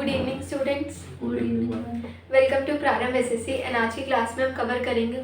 Good evening students. Good evening. Welcome to Prarambh SSC and आज की class में हम कवर करेंगे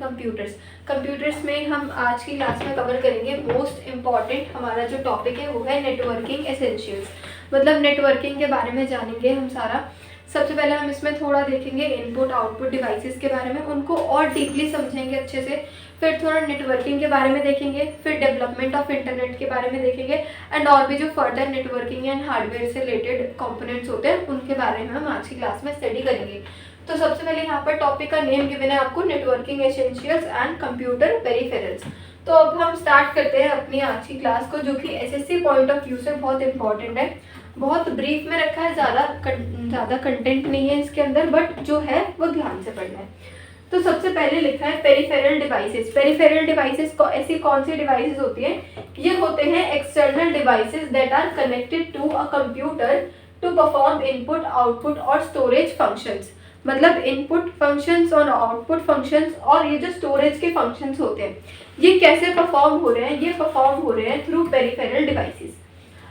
कंप्यूटर्स में हम आज की क्लास में कवर करेंगे मोस्ट इम्पॉर्टेंट हमारा जो टॉपिक है वो है नेटवर्किंग एसेंशियल्स। मतलब नेटवर्किंग के बारे में जानेंगे हम सारा। सबसे पहले हम इसमें थोड़ा देखेंगे इनपुट आउटपुट डिवाइसेस के बारे में, उनको और डीपली समझेंगे अच्छे से। फिर थोड़ा नेटवर्किंग के बारे में देखेंगे, फिर डेवलपमेंट ऑफ इंटरनेट के बारे में देखेंगे एंड और भी जो फर्दर नेटवर्किंग एंड हार्डवेयर से रिलेटेड कंपोनेंट्स होते हैं उनके बारे में हम आज की क्लास में स्टडी करेंगे। तो सबसे पहले यहाँ पर टॉपिक का नेम गिवन है आपको, networking essentials and computer peripherals. तो अब हम स्टार्ट करते हैं अपनी आज की क्लास को, जो कि एसएससी पॉइंट ऑफ व्यू से बहुत इंपॉर्टेंट है। बहुत ब्रीफ में रखा है, ज़्यादा कंटेंट नहीं है इसके अंदर, बट जो है वो ध्यान से पढ़ना है। तो सबसे पहले लिखा है पेरिफेरल डिवाइसेस। पेरिफेरल डिवाइसेस को ऐसी कौन सी डिवाइसेस होती हैं? ये होते हैं external devices that are connected to a computer to perform input output और स्टोरेज फंक्शंस। मतलब इनपुट फंक्शंस और आउटपुट फंक्शंस और ये जो स्टोरेज के फंक्शंस होते हैं ये कैसे परफॉर्म हो रहे हैं? ये परफॉर्म हो रहे हैं थ्रू पेरिफेरल डिवाइसेस।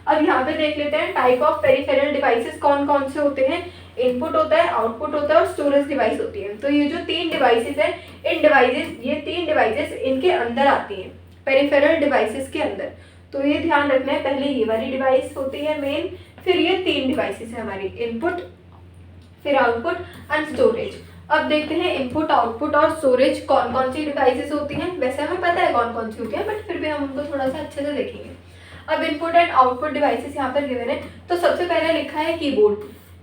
अब यहाँ पे देख लेते हैं टाइप ऑफ पेरिफेरल डिवाइसेस कौन कौन से होते हैं। इनपुट होता है, आउटपुट होता है और स्टोरेज डिवाइस होती है। तो ये जो तीन डिवाइसेस हैं, ये तीन डिवाइसेस इनके अंदर आती हैं, पेरिफेरल डिवाइसेस के अंदर। तो ये ध्यान रखना है, पहले ये वाली डिवाइस होती है मेन, फिर ये तीन डिवाइसेस है हमारी, इनपुट फिर आउटपुट एंड स्टोरेज। अब देखते हैं इनपुट आउटपुट और स्टोरेज कौन कौन सी डिवाइसेस होती हैं। वैसे हमें पता है कौन कौन सी होती है, बट फिर भी हम उनको थोड़ा सा अच्छे से देखेंगे। अब इनपुट एंड आउटपुट डिवाइसेस यहाँ पर गिवन है। तो सबसे पहले लिखा है keyboard,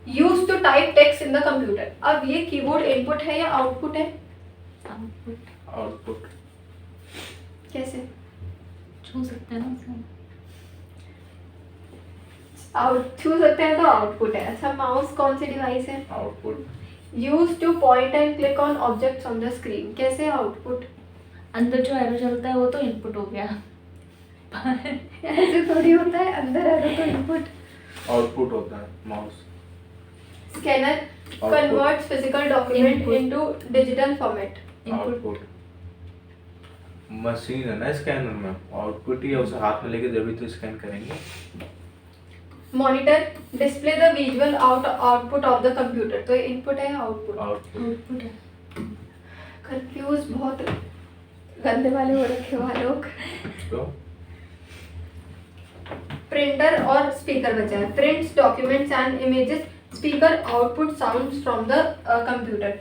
use to type text in the computer. अब ये कीबोर्ड इनपुट है या आउटपुट है? आउटपुट। कैसे छू सकते हैं ना? छू सकते हैं तो आउटपुट है। अच्छा, माउस कौन सी डिवाइस है? Output. Use two point and click on objects on the screen, कैसे आउटपुट? अंदर जो एरो चलता है वो तो इनपुट हो गया। ऐसे थोड़ी होता है, अंदर एरो तो इनपुट। आउटपुट होता है mouse. Scanner converts physical document into digital format. Output. Machine है ना स्कैनर में, आउटपुट ही है, उसे हाथ में लेके जब भी तो स्कैन करेंगे। Monitor display the visual output of the computer. तो इनपुट है आउटपुट? आउटपुट है। कंफ्यूज बहुत गंदे वाले हो रखे हुए लोग। तो प्रिंटर और स्पीकर बचा है। Prints documents and images, speaker output sounds from the computer.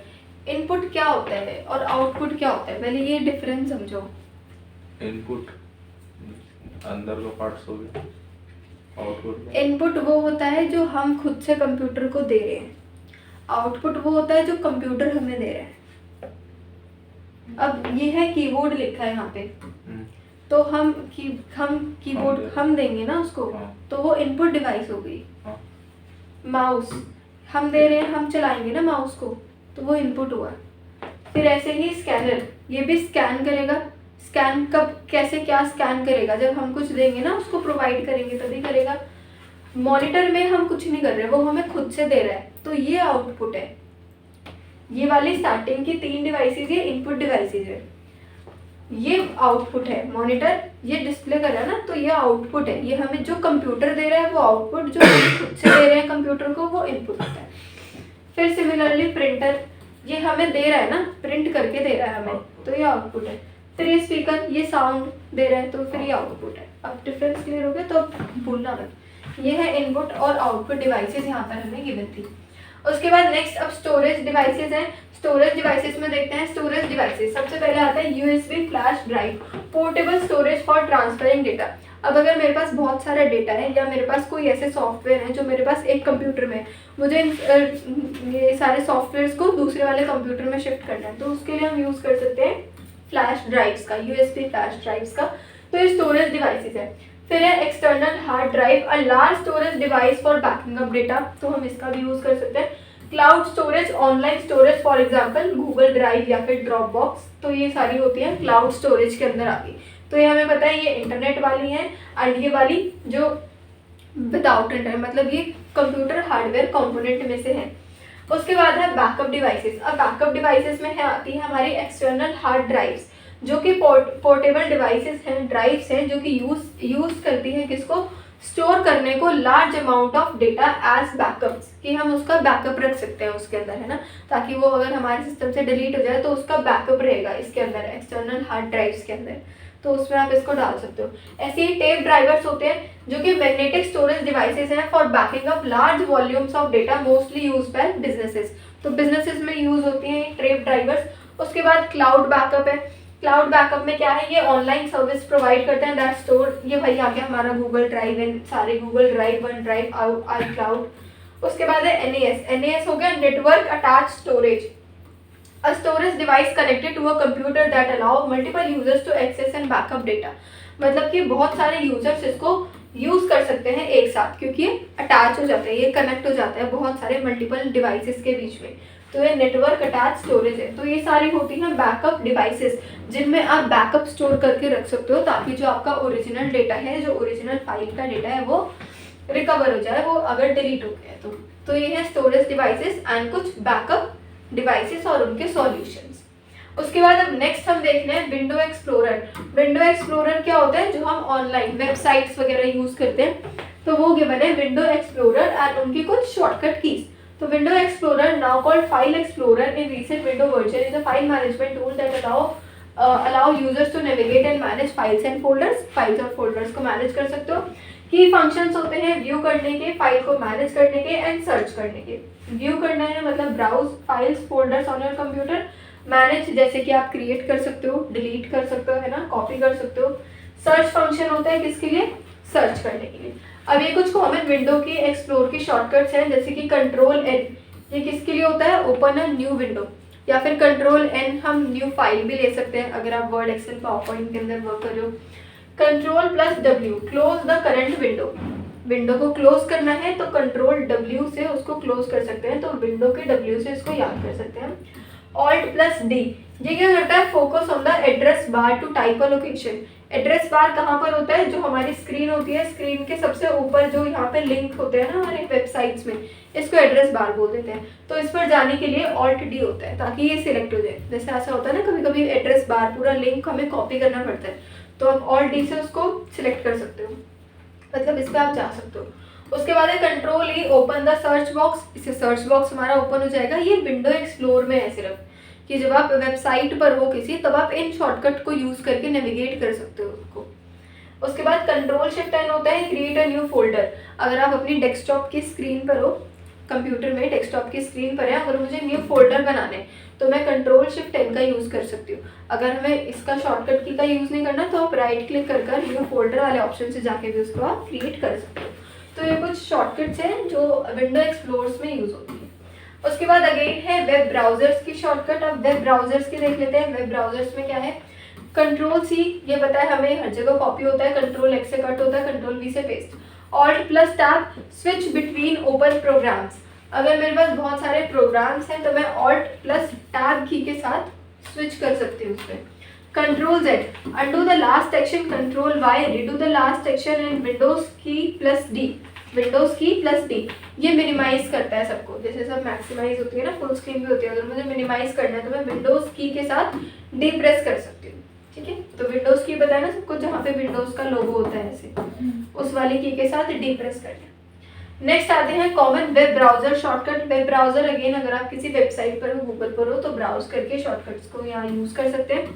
Input क्या होता है और आउटपुट क्या होता है, पहले ये डिफरेंस समझो। इनपुट अंदर का पार्ट्स हो गया, आउटपुट इनपुट वो होता है जो हम खुद से कंप्यूटर को दे रहे हैं, आउटपुट वो होता है जो कंप्यूटर हमें दे रहा है। अब ये है कीबोर्ड लिखा है यहाँ पे, तो हम कीबोर्ड हम देंगे ना उसको, तो वो इनपुट डिवाइस हो गई। माउस हम दे रहे हैं, हम चलाएंगे ना माउस को, तो वो इनपुट हुआ। फिर ऐसे ही स्कैनर, ये भी स्कैन करेगा। स्कैन कब, कैसे, क्या स्कैन करेगा? जब हम कुछ देंगे ना, उसको प्रोवाइड करेंगे तभी करेगा। मॉनिटर में हम कुछ नहीं कर रहे, वो हमें खुद से दे रहा है, तो ये आउटपुट है। ये वाली स्टार्टिंग की तीन डिवाइसेज ये इनपुट डिवाइसेज है, ये आउटपुट है। मॉनिटर ये डिस्प्ले कर रहा है ना, तो ये आउटपुट है। ये हमें जो कंप्यूटर दे रहा है वो आउटपुट, जो हम खुद से दे रहे हैं कंप्यूटर को वो इनपुट होता है। फिर सिमिलरली प्रिंटर, ये हमें दे रहा है ना, प्रिंट करके दे रहा है हमें, तो ये आउटपुट है। फिर ये स्पीकर, ये साउंड दे रहा है, तो फिर ये आउटपुट है। अब डिफरेंस क्लियर हो गया, तो अब भूलना मत। ये है इनपुट और आउटपुट डिवाइसेस यहाँ पर हमें गिवन थी। उसके बाद नेक्स्ट अब स्टोरेज डिवाइसेस हैं। स्टोरेज डिवाइसेस में देखते हैं स्टोरेज डिवाइसेस। सबसे पहले आता है USB flash drive, portable storage for transferring data. अब अगर मेरे पास बहुत सारा डेटा है या मेरे पास कोई ऐसे सॉफ्टवेयर है जो मेरे पास एक कंप्यूटर में, मुझे ये सारे सॉफ्टवेयर्स को दूसरे वाले कंप्यूटर में शिफ्ट करना है, तो उसके लिए हम यूज़ कर सकते हैं फ्लैश ड्राइव्स का, यूएसबी फ्लैश ड्राइव्स का। तो ये स्टोरेज डिवाइसेस है। फिर है external hard drive, a large storage device for banking up data, तो हम इसका भी यूज़ कर सकते हैं। Cloud storage, online storage, for example Google drive या फिर ड्रॉप बॉक्स, तो ये सारी होती है क्लाउड स्टोरेज के अंदर आती। तो ये हमें पता है ये इंटरनेट वाली है, एंड ये वाली जो विदाउट इंटरनेट, मतलब ये कंप्यूटर हार्डवेयर कंपोनेंट में से है। उसके बाद है बैकअप डिवाइसेस। अब बैकअप डिवाइसेस में है आती है हमारी एक्सटर्नल हार्ड जो कि पोर्टेबल डिवाइसेस हैं, ड्राइव्स हैं जो कि यूज़ करती हैं किसको, स्टोर करने को large amount of data as backups, कि हम उसका बैकअप रख सकते हैं उसके अंदर, है ना, ताकि वो अगर हमारे सिस्टम से डिलीट हो जाए तो उसका बैकअप रहेगा इसके अंदर एक्सटर्नल हार्ड ड्राइव्स के अंदर, तो उसमें आप इसको डाल सकते हो। ऐसे ही टेप ड्राइवर्स होते हैं जो कि मैग्नेटिक स्टोरेज डिवाइसेस हैं for banking up large volumes of data, mostly use by businesses, तो बिजनेसेस में यूज होती हैं टेप ड्राइवर्स। उसके बाद क्लाउड बैकअप है। क्लाउड बैकअप में क्या है, ये ऑनलाइन सर्विस प्रोवाइड करते हैं दैट स्टोर, ये भाई आ गया हमारा गूगल ड्राइव एंड सारे गूगल ड्राइव, वन ड्राइव, आई क्लाउड। उसके बाद है एनएएस। एनएएस हो गया network attach storage, a storage device connected to a computer that allow multiple users to access and backup data, मतलब कि बहुत सारे यूजर्स इसको यूज कर सकते हैं एक साथ, क्योंकि ये अटैच हो जाता है, ये कनेक्ट हो जाता है बहुत सारे मल्टीपल डिवाइसेस के बीच में, तो ये नेटवर्क अटैच स्टोरेज है। तो ये सारी होती हैं बैकअप डिवाइसेस जिनमें आप बैकअप स्टोर करके रख सकते हो, ताकि जो आपका ओरिजिनल डेटा है, जो ओरिजिनल फाइल का डेटा है, वो रिकवर हो जाए, वो अगर डिलीट हो गया तो ये है स्टोरेज डिवाइसेस एंड कुछ बैकअप डिवाइसेस और उनके सॉल्यूशंस। उसके बाद अब नेक्स्ट हम देख रहे हैं विंडो एक्सप्लोरर। विंडो एक्सप्लोरर क्या होता है, जो हम ऑनलाइन वेबसाइट्स वगैरह यूज करते हैं, तो वो गिवन है विंडो एक्सप्लोरर एंड उनकी कुछ शॉर्टकट कीज। तो window explorer, now called file explorer in recent window version, is a file management tool that allow users to navigate and manage files and folders। Files और folders को manage कर सकते हो। की functions होते हैं view करने के, फाइल को मैनेज करने के एंड सर्च करने के। व्यू करना है मतलब browse files folders on your computer. Manage जैसे कि आप क्रिएट कर सकते हो, डिलीट कर सकते हो, है ना, कॉपी कर सकते हो। सर्च फंक्शन होता है किसके लिए, सर्च करने के लिए। अब ये कुछ कॉमन विंडो की एक्सप्लोर की शॉर्टकट्स हैं, जैसे कि कंट्रोल एन, ये किसके लिए होता है, ओपन अ न्यू विंडो, या फिर कंट्रोल एन हम न्यू फाइल भी ले सकते हैं अगर आप वर्ड, एक्सेल, पावरपॉइंट के अंदर वर्क कर रहे हो। Control plus W, close the current window, window को क्लोज करना है तो कंट्रोल डब्ल्यू से उसको क्लोज कर सकते हैं, तो विंडो के डब्ल्यू से इसको याद कर सकते हैं। ऑल्ट प्लस डी, ये क्या करता है, focus on the address bar to type a location. Address bar कहाँ पर होता है, जो हमारी स्क्रीन होती है, स्क्रीन के सबसे ऊपर जो यहाँ पे लिंक होते हैं ना हमारे वेबसाइट्स में, इसको एड्रेस बार बोल देते हैं। तो इस पर जाने के लिए ऑल्ट डी होता है ताकि ये सिलेक्ट हो जाए। जैसे ऐसा होता है ना, कभी कभी एड्रेस बार पूरा लिंक हमें कॉपी करना पड़ता है, तो आप ऑल्ट डी से उसको सिलेक्ट कर सकते हो, मतलब इस पर आप जा सकते हो। उसके बाद है control E, open the search box, इससे सर्च बॉक्स हमारा ओपन हो जाएगा। ये विंडो एक्सप्लोर में है सिर्फ, कि जब आप वेबसाइट पर हो किसी, तब आप इन शॉर्टकट को यूज करके नेविगेट कर सकते हो उसको। उसके बाद कंट्रोल शिफ्ट एन होता है क्रिएट अ न्यू फोल्डर। अगर आप अपनी डेस्कटॉप की स्क्रीन पर हो, कंप्यूटर में डेस्कटॉप की स्क्रीन पर है, अगर मुझे न्यू फोल्डर बनाने तो मैं कंट्रोल शिफ्ट एन का यूज़ कर सकती हूँ। अगर हमें इसका शॉर्टकट की का यूज़ नहीं करना, तो आप राइट क्लिक कर न्यू फोल्डर वाले ऑप्शन से जाके भी उसको आप क्रिएट कर सकते हो। तो ये कुछ शॉर्टकट्स हैं जो विंडो एक्सप्लोर्स में यूज़ होती है। उसके बाद अगेन है वेब ब्राउजर्स की शॉर्टकट। अब वेब ब्राउजर्स की देख लेते हैं। वेब ब्राउजर्स में क्या है, कंट्रोल सी, ये पता है हमें, हर जगह कॉपी होता है, कंट्रोल एक्स से कट होता है, कंट्रोल वी से paste. Alt plus tab, switch between open programs. अगर मेरे पास बहुत सारे प्रोग्राम्स हैं तो मैं ऑल्ट प्लस टैब की के साथ स्विच कर सकती हूँ उसमें। Control Z, undo the last action, control Y, redo the last action and Windows key plus D, Windows key plus D, ये मिनिमाइज करता है सबको। जैसे सब मैक्सिमाइज होती है ना, फुल स्क्रीन भी होती है, अगर मुझे मिनिमाइज करना है तो मैं विंडोज की के साथ डी प्रेस कर सकती हूँ। ठीक है, तो विंडोज की बताया ना सबको, जहाँ पे विंडोज का लोगो होता है ऐसे, उस वाली की के साथ डी प्रेस करना। नेक्स्ट आते हैं common web browser shortcut. Web browser again अगर आप किसी वेबसाइट पर हो, गूगल पर हो, तो ब्राउज करके शॉर्टकट्स को यहाँ यूज कर सकते हैं।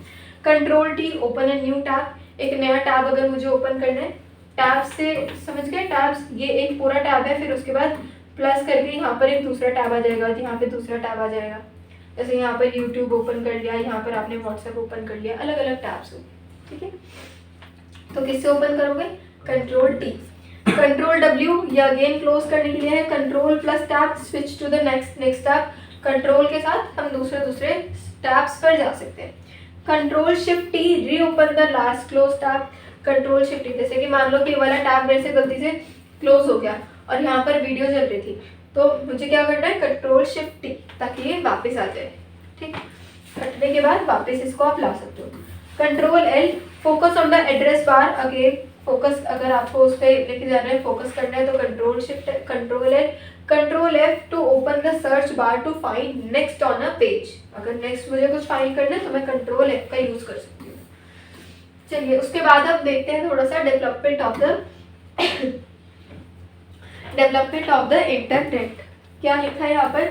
Control T, open a new tab, एक नया टैब अगर मुझे ओपन करना है, टैब से समझ गए, टैब्स, ये एक पूरा टैब है, फिर उसके बाद प्लस करके यहाँ पर एक दूसरा टैब आ जाएगा, यहाँ पे दूसरा टैब आ जाएगा। जैसे यहाँ पर यूट्यूब ओपन कर लिया, यहाँ पर आपने व्हाट्सएप ओपन कर लिया, अलग अलग टैब्स हो। ठीक है, तो किससे ओपन करोगे, कंट्रोल टी। कंट्रोल डब्ल्यू, ये अगेन क्लोज करने के लिए है। Control plus tab, switch to the next tab, control के साथ हम दूसरे टैब्स पर जा सकते हैं। Control shift T, reopen the last close tab. Control shift T, जैसे कि मान लो कि ये वाला टैब मेरे से गलती से क्लोज हो गया और यहाँ पर वीडियो चल रही थी, तो मुझे क्या करना है, कंट्रोल शिफ्ट टी, ताकि ये वापस आ जाए। ठीक, कटने के बाद वापस इसको आप ला सकते हो। Control L, focus on the address bar, again focus, अगर आपको उस पर लेके जाना है, फोकस करना है, तो control shift, control L. Control F to open the search bar to find next on a page. अगर नेक्स्ट मुझे कुछ फाइंड करना है तो मैं कंट्रोल एफ का यूज कर सकती हूँ। चलिए, उसके बाद अब देखते हैं थोड़ा सा development of the development of the internet. क्या लिखा है यहाँ पर,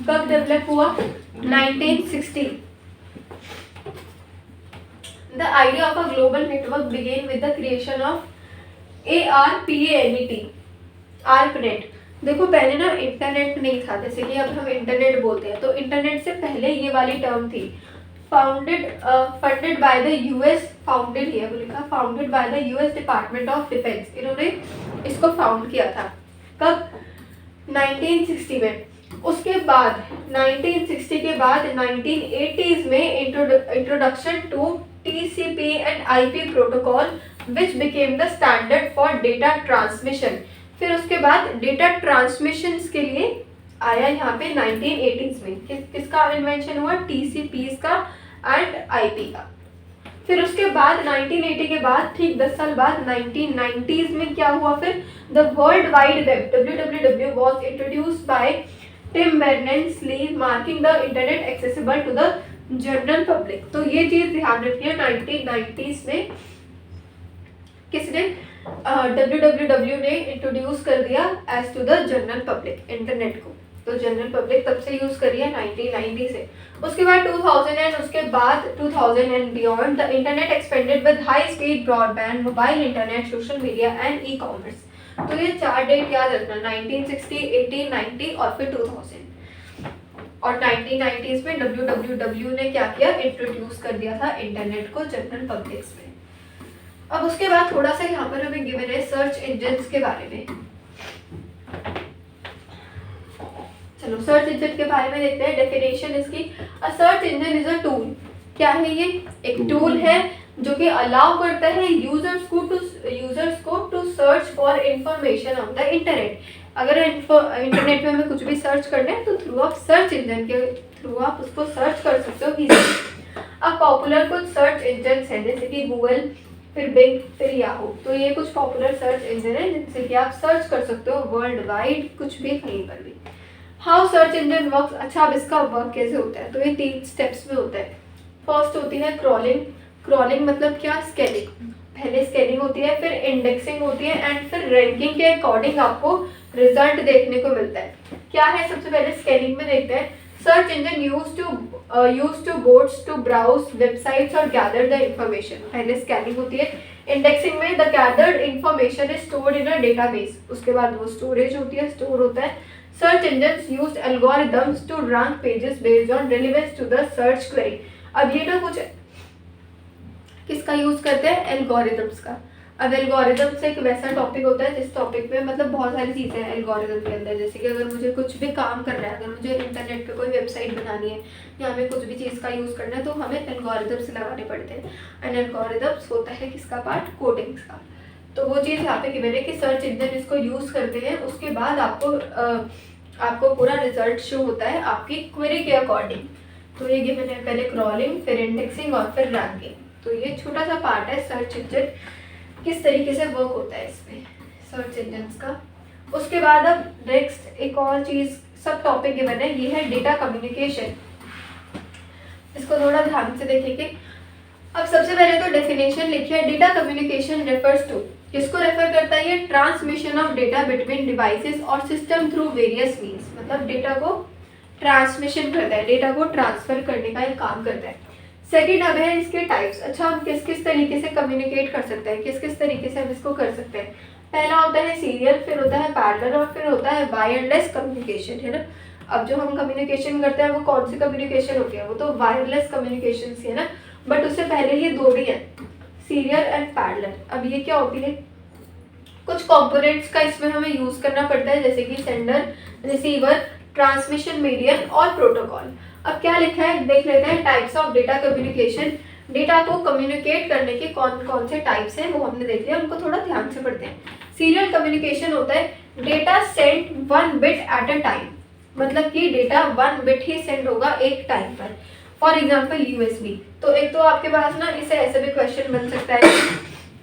कब डेवलप हुआ, 1960। The idea of a global network began with the creation of ARPANET, ARPANEट। देखो पहले ना इंटरनेट नहीं था, जैसे कि अब हम इंटरनेट बोलते हैं, तो इंटरनेट से पहले ये वाली टर्म थी। Funded by the US, founded है वो लिखा, founded by the US department of defence, इन्होंने इसको फाउंड किया था। कब, 1960 में। उसके बाद 1960 के बाद 1980s में introduction to TCP and IP protocol which became the standard for data transmission. फिर उसके बाद डेटा ट्रांसमिशन के लिए आया यहाँ पे 1980s में। किसका इन्वेंशन हुआ, TCPs का एंड IP का। फिर उसके बाद 1980 के बाद ठीक 10 साल बाद 1990s में क्या हुआ, फिर the world wide web WWW was introduced by Tim Berners-Lee, marking the internet accessible to the general public. तो ये चीज ध्यान रखिए, 1990s में किसने, WWW ने इंट्रोड्यूस कर दिया as to the general public internet को। तो जनरल पब्लिक तब से यूज करी है 1990 से। उसके बाद 2000 एंड उसके बाद 2000 and beyond the internet expanded with high speed broadband, mobile internet, social media and e commerce. तो ये 4 डेट याद रखना, 1960, 1890 और फिर 2000। और 1990s में WWW ने क्या किया, इंट्रोड्यूस कर दिया था इंटरनेट को जनरल पब्लिक में। अब उसके बाद थोड़ा सा यहाँ पर हमें गिवन है सर्च इंजन्स के बारे में। चलो सर्च इंजन के बारे में देखते हैं, डेफिनेशन इसकी। अ search engine is a tool. क्या है ये, एक टूल है जो कि अलाउ करता है यूजर्स को to search for information on the internet. अगर इंटरनेट में हमें कुछ भी सर्च करना है तो थ्रू ऑफ सर्च इंजन के थ्रू आप उसको सर्च कर सकते हो इजीली। अब पॉपुलर कुछ सर्च इंजन है जैसे कि गूगल, फिर बिंग, फिर याहू। तो ये कुछ पॉपुलर सर्च इंजन है जिनसे कि आप सर्च कर सकते हो वर्ल्ड वाइड, कुछ भी कहीं पर भी। हाउ सर्च इंजन वर्क्स, अच्छा अब इसका वर्क कैसे होता है, तो ये 3 स्टेप्स में होता है। फर्स्ट होती है क्रॉलिंग। क्रॉलिंग मतलब क्या, स्कैनिंग। पहले स्कैनिंग होती है, फिर इंडेक्सिंग होती है एंड फिर रैंकिंग के अकॉर्डिंग आपको रिजल्ट देखने को मिलता है। क्या है, सबसे पहले स्कैनिंग में देखते हैं। Search engine use to bots to browse websites और गैदर द इंफॉर्मेशन। पहले स्कैनिंग होती है। इंडेक्सिंग में the gathered information is stored in a database, उसके बाद वो स्टोरेज होती है, स्टोर होता है। Search engine use algorithms to rank pages based on relevance to the search query. अब ये ना कुछ किसका यूज करते हैं, एल्गोरिथम्स का। अब एल्गोरिथम्स एक वैसा टॉपिक होता है जिस टॉपिक में मतलब बहुत सारी चीज़ें हैं एल्गोरिथम के अंदर। जैसे कि अगर मुझे कुछ भी काम करना है, अगर मुझे इंटरनेट पे कोई वेबसाइट बनानी है या हमें कुछ भी चीज़ का यूज़ करना है तो हमें एल्गोरिथम्स लगाने पड़ते हैं। एंड एल्गोरिथम्स होता है किसका पार्ट, कोडिंग्स का। तो वो चीज़ यहाँ पे गिवन है कि सर्च इंजन इसको यूज़ करते हैं, उसके बाद आपको पूरा रिजल्ट शो होता है आपकी क्वेरी के अकॉर्डिंग। तो ये गिवन है पहले क्रॉलिंग, फिर इंडेक्सिंग और फिर रैंकिंग। तो ये छोटा सा पार्ट है सर्च इंजन, किस तरीके से वर्क होता है इसमें सर्च इंजन्स का। उसके बाद अब नेक्स्ट एक और चीज़ सब टॉपिक गिवन है, ये है डेटा कम्युनिकेशन। इसको थोड़ा ध्यान से देखेंगे। अब सबसे पहले तो डेफिनेशन लिखिए। डेटा कम्युनिकेशन रेफर्स टू, किसको रेफर करता है ये, transmission of data between devices और सिस्टम थ्रू वेरियस मीन्स। मतलब डेटा को ट्रांसमिशन करता है, डेटा को ट्रांसफर करने का एक काम करता है। सेकेंड अब है इसके टाइप्स। अच्छा हम किस किस तरीके से कम्युनिकेट कर सकते हैं, किस किस तरीके से हम इसको कर सकते हैं। पहला होता है सीरियल, फिर होता है पैरेलल और फिर होता है वायरलेस कम्युनिकेशन, है ना। अब जो हम कम्युनिकेशन करते हैं वो कौन सी कम्युनिकेशन होती है, वो तो वायरलेस कम्युनिकेशन है ना। बट उससे पहले ये 2 भी हैं, सीरियल एंड पैरेलल। अब ये क्या होती है, कुछ कंपोनेंट्स का इसमें हमें यूज करना पड़ता है जैसे कि सेंडर, रिसीवर, ट्रांसमिशन मीडियम और प्रोटोकॉल। अब क्या लिखा है देख लेते हैं। Types of data communication, data को कम्युनिकेट करने के कौन कौन से टाइप्स हैं वो हमने देख लिया, उनको थोड़ा ध्यान से पढ़ते हैं। सीरियल कम्युनिकेशन होता है data send 1 bit at a time, मतलब कि डेटा 1 बिट ही सेंड होगा एक टाइम पर। For example USB। तो एक तो आपके पास ना इसे ऐसे भी क्वेश्चन बन सकता है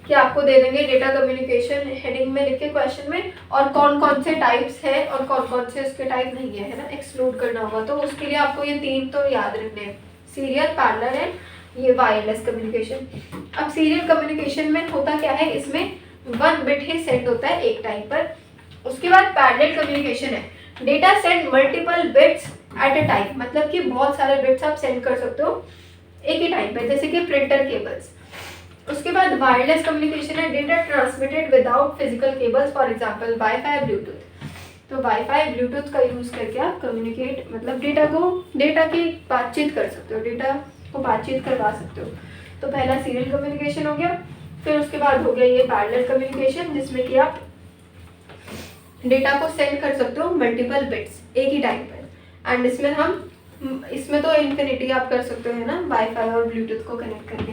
कि आपको दे देंगे डेटा कम्युनिकेशन हेडिंग में लिख के क्वेश्चन में, और कौन कौन से टाइप्स हैं और कौन कौन से उसके टाइप नहीं है ना, एक्सक्लूड करना होगा। तो उसके लिए आपको ये 3 तो याद रखने हैं, सीरियल, पैरेलल एंड ये वायरलेस कम्युनिकेशन। अब सीरियल कम्युनिकेशन में होता क्या है, इसमें 1 बिट ही सेंड होता है एक टाइम पर। उसके बाद पैरेलल कम्युनिकेशन है, data send multiple bits at a time, मतलब कि बहुत सारे बिट्स आप सेंड कर सकते हो एक ही टाइम पे, जैसे कि प्रिंटर केबल्स। उसके बाद वायरलेस कम्युनिकेशन है, data transmitted without physical cables, for example wifi Bluetooth. तो वाईफाई ब्लूटूथ का यूज़ करके आप कम्युनिकेट, मतलब डेटा की बातचीत कर सकते हो, डेटा को बातचीत करवा सकते हो। तो पहला सीरियल कम्युनिकेशन हो गया, फिर उसके बाद हो गया ये पैरेलल कम्युनिकेशन, जिसमें कि आप डेटा को सेंड कर सकते हो मल्टीपल बिट्स एक ही टाइम पर। एंड इसमें तो इन्फिनिटी आप कर सकते हो, है ना, वाईफाई और ब्लूटूथ को कनेक्ट करके।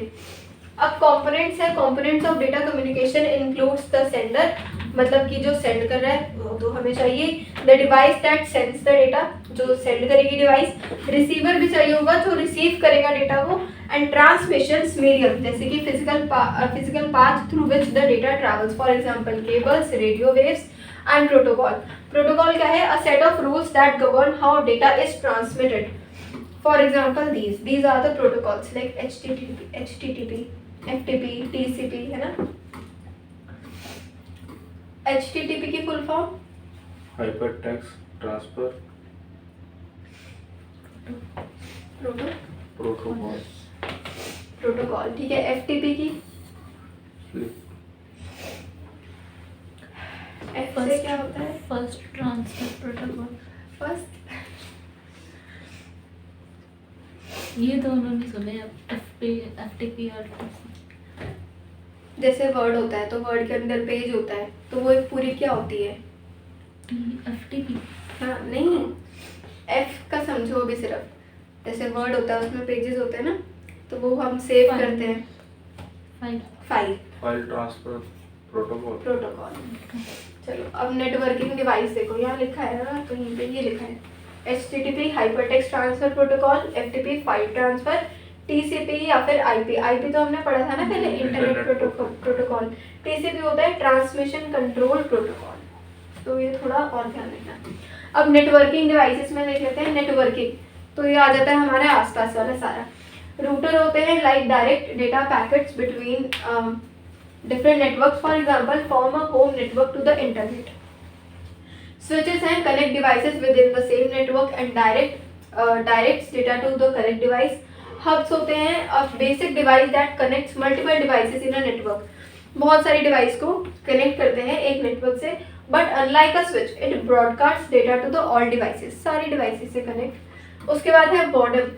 अब कंपोनेंट्स है, components of data communication includes the sender, मतलब कि जो सेंड कर रहा है वो तो हमें चाहिए, the device that sends the data, जो सेंड करेगी डिवाइस, रिसीवर भी चाहिए होगा जो रिसीव करेगा डेटा को, एंड ट्रांसमिशंस मीडियम, जैसे कि physical path through which the data travels, for example cables, radio waves and protocol. Protocol क्या है, a set of rules that govern how data is transmitted, for example these are the protocols like HTTP, FTP, TCP, है ना। HTTP की full form hyper text transfer protocol, ठीक है। FTP की F से क्या होता है, फर्स्ट ट्रांसफर प्रोटोकॉल। फर्स्ट, ये दोनों नहीं सुने, FTP और जैसे वर्ड होता है तो वर्ड के अंदर पेज होता है, तो वो एक पूरी क्या होती है, FTP। हाँ नहीं, F का समझो अभी सिर्फ, जैसे वर्ड होता है उसमें पेजेस होते हैं ना, तो वो हम सेव File. करते हैं, फाइल ट्रांसफर प्रोटोकॉल। चलो अब नेटवर्किंग डिवाइस देखो, यहाँ लिखा है ना, तो यहीं पे ये लिखा है HTTP hypertext transfer protocol, FTP file transfer, TCP या फिर IP तो हमने पढ़ा था ना पहले, इंटरनेट प्रोटोकॉल। TCP होता है ट्रांसमिशन कंट्रोल प्रोटोकॉल, तो ये थोड़ा और ध्यान रखना। अब नेटवर्किंग डिवाइसेस में देख लेते हैं नेटवर्किंग, तो ये आ जाता है हमारे आसपास वाला सारा। रूटर होते हैं like direct data packets between different networks, for example form a home network to the internet. Switches हैं, connect devices within the same network and directs data to the correct device. Hubs होते हैं a basic device that connects multiple devices in a network. बहुत सारी device को connect करते हैं एक network से, but unlike a switch it broadcast data to the all devices, सारी डिवाइसेस से कनेक्ट। उसके बाद है modem,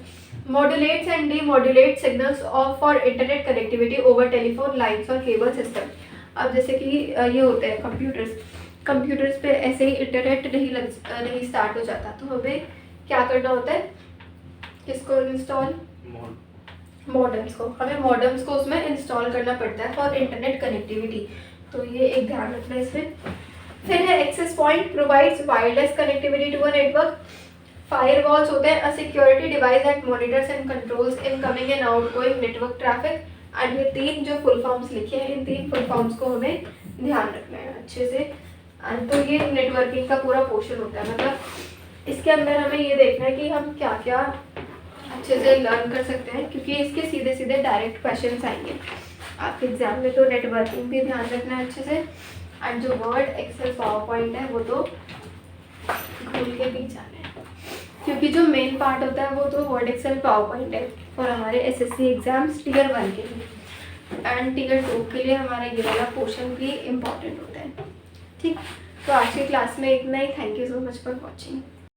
modulates and demodulates signals for internet connectivity over telephone lines और cable system। अब जैसे कि ये होते हैं कंप्यूटर्स पे ऐसे ही इंटरनेट नहीं स्टार्ट हो जाता, तो हमें क्या करना होता है, किसको इंस्टॉल, मॉडेम्स को, हमें मॉडेम्स को उसमें इंस्टॉल करना पड़ता है फॉर इंटरनेट कनेक्टिविटी, तो ये एक ध्यान रखना है इसमें। फिर है access point, provides wireless connectivity to a network. Firewalls होते हैं, a security device that monitors and controls incoming and outgoing network traffic. And ये तीन जो फुल फॉर्म्स लिखे हैं, इन तीन फुल फॉर्म्स को हमें ध्यान रखना है अच्छे से। एंड तो ये नेटवर्किंग का पूरा पोर्शन होता है, मतलब इसके अंदर हमें ये देखना है कि हम क्या क्या अच्छे से लर्न कर सकते हैं, क्योंकि इसके सीधे सीधे डायरेक्ट क्वेश्चंस आएंगे आपके एग्जाम में, तो नेटवर्किंग भी ध्यान रखना है अच्छे से। एंड जो वर्ड एक्सेल पावर पॉइंट है वो तो भूल के भी जाना है, क्योंकि जो मेन पार्ट होता है वो तो वर्ड एक्सेल पावर पॉइंट है और हमारे एसएससी एग्जाम्स टियर 1 के लिए, एंड टियर 2 के लिए हमारा ये वाला पोर्शन भी इम्पॉर्टेंट होता है। ठीक, तो आज की क्लास में इतना ही। Thank you so much for watching.